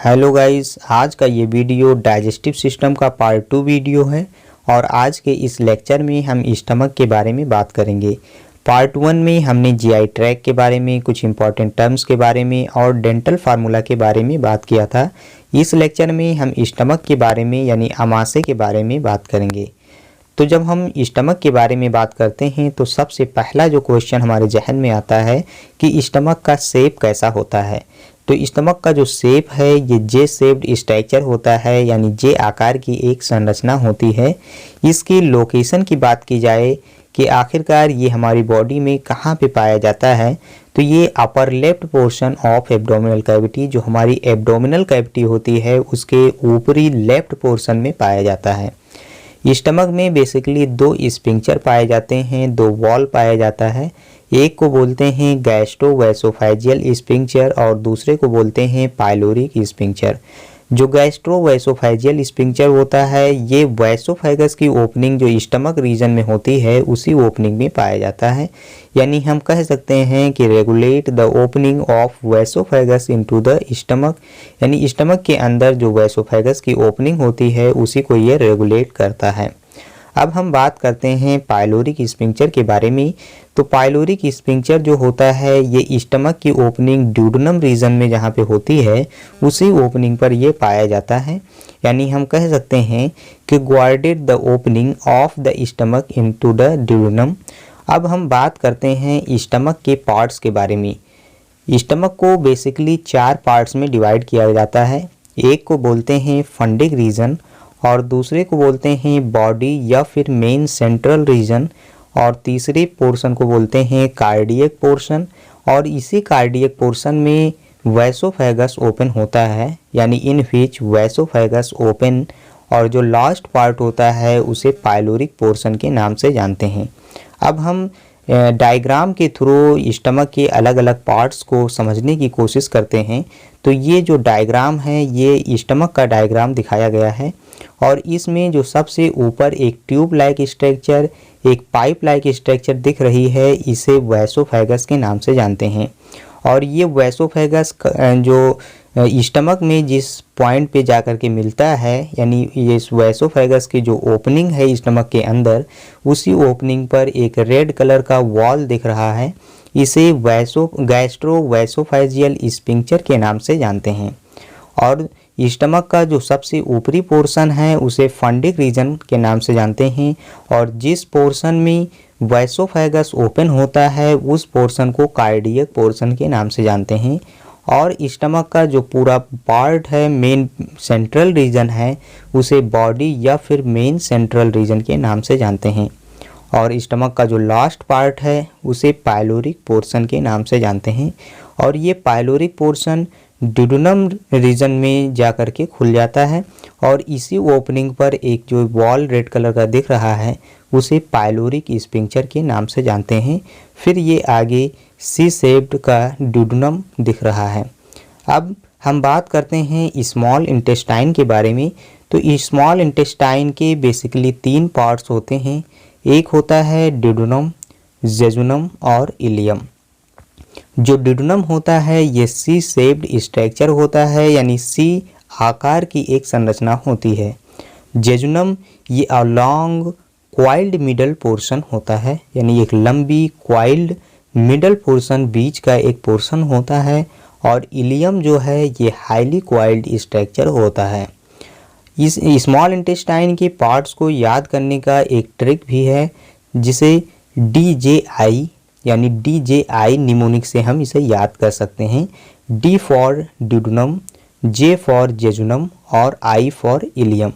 Hello guys, आज का ये वीडियो डाइजेस्टिव सिस्टम का पार्ट 2 वीडियो है और आज के इस लेक्चर में हम स्टमक के बारे में बात करेंगे। पार्ट 1 में हमने जीआई ट्रैक्ट के बारे में, कुछ इंपॉर्टेंट टर्म्स के बारे में और डेंटल फार्मूला के बारे में बात किया था। इस लेक्चर में हम स्टमक के बारे में यानी आमाशय के बारे में बात करेंगे। तो जब हम स्टमक के बारे में बात करते हैं तो सबसे पहला जो क्वेश्चन हमारे जहन में आता है कि स्टमक का शेप कैसा होता है। तो स्टमक का जो शेप है ये जे शेप्ड स्ट्रक्चर होता है, यानी जे आकार की एक संरचना होती है। इसकी लोकेशन की बात की जाए कि आखिरकार ये हमारी बॉडी में कहाँ पे पाया जाता है, तो ये upper left portion of abdominal cavity, जो हमारी एब्डोमिनल कैविटी होती है उसके ऊपरी लेफ्ट पोर्शन में पाया जाता है। स्टमक में बेसिकली दो स्फिंक्टर पाए जाते हैं, दो वॉल पाया जाता है। एक को बोलते हैं गैस्ट्रोवैसोफेजियल स्फिंक्टर और दूसरे को बोलते हैं पाइलोरिक स्फिंक्टर। जो गैस्ट्रोवैसोफेजियल स्फिंक्टर होता है ये वैसोफेगस की ओपनिंग जो स्टमक रीजन में होती है उसी ओपनिंग में पाया जाता है। यानी हम कह सकते हैं कि regulate the opening of oesophagus into the stomach, यानी स्टमक के अंदर जो वैसोफेगस की ओपनिंग होती है उसी को ये रेगुलेट करता है। अब हम बात करते हैं पाइलोरिक स्फिंक्टर के बारे में। तो पाइलोरिक स्फिंक्टर जो होता है ये स्टमक की ओपनिंग ड्यूडेनम रीजन में जहाँ पे होती है उसी ओपनिंग पर ये पाया जाता है। यानी हम कह सकते हैं कि guarded the opening of the stomach into the duodenum. अब हम बात करते हैं स्टमक के पार्ट्स के बारे में। स्टमक को बेसिकली 4 पार्ट्स में डिवाइड किया जाता है। एक को बोलते हैं फंडिक रीजन और दूसरे को बोलते हैं बॉडी या फिर मेन सेंट्रल रीजन और तीसरे पोर्शन को बोलते हैं कार्डियक पोर्शन। और इसी कार्डियक पोर्शन में वैसोफेगस ओपन होता है, यानी इन विच वैसोफेगस ओपन। और जो लास्ट पार्ट होता है उसे पाइलोरिक पोर्शन के नाम से जानते हैं। अब हम डायग्राम के थ्रू स्टमक के अलग अलग पार्ट्स को समझने की कोशिश करते हैं। तो ये जो डायग्राम है ये स्टमक का डायग्राम दिखाया गया है और इसमें जो सबसे ऊपर एक ट्यूब लाइक स्ट्रक्चर, एक पाइप लाइक स्ट्रक्चर दिख रही है, इसे वैसोफेगस के नाम से जानते हैं। और ये वैसोफेगस जो स्टमक में जिस पॉइंट पे जाकर के मिलता है, यानी ये वैसोफेगस की जो ओपनिंग है स्टमक के अंदर, उसी ओपनिंग पर एक रेड कलर का वॉल दिख रहा है, इसे गैस्ट्रोवैसोफेजियल स्फिंक्टर के नाम से जानते हैं। और स्टमक का जो सबसे ऊपरी पोर्शन है उसे फंडिक रीजन के नाम से जानते हैं और जिस पोर्शन में वैसोफेगस ओपन होता है उस पोर्शन को कार्डियक पोर्शन के नाम से जानते हैं। और स्टमक का जो पूरा पार्ट है मेन सेंट्रल रीजन है उसे बॉडी या फिर मेन सेंट्रल रीजन के नाम से जानते हैं। और स्टमक का जो लास्ट पार्ट है उसे पाइलोरिक पोर्शन के नाम से जानते हैं। और ये पाइलोरिक पोर्शन ड्यूडेनम रीजन में जाकर के खुल जाता है और इसी ओपनिंग पर एक जो वॉल रेड कलर का दिख रहा है उसे पाइलोरिक स्फिंक्टर के नाम से जानते हैं। फिर ये आगे सी शेप्ड का ड्यूडेनम दिख रहा है। अब हम बात करते हैं स्मॉल इंटेस्टाइन के बारे में। तो स्मॉल इंटेस्टाइन के बेसिकली 3 पार्ट्स होते हैं। एक होता है ड्यूडेनम, जेजुनम और इलियम। जो ड्यूडेनम होता है ये सी शेप्ड स्ट्रक्चर होता है, यानी सी आकार की एक संरचना होती है। जेजुनम ये a long coiled middle portion होता है, यानी एक लंबी क्वाइल्ड मिडल पोर्शन बीच का एक पोर्शन होता है। और इलियम जो है ये हाईली क्वाइल्ड स्ट्रक्चर होता है। इस स्मॉल इंटेस्टाइन के पार्ट्स को याद करने का एक ट्रिक भी है जिसे DJI यानी DJI निमोनिक से हम इसे याद कर सकते हैं। D for duodenum, J for jejunum और I फॉर इलियम।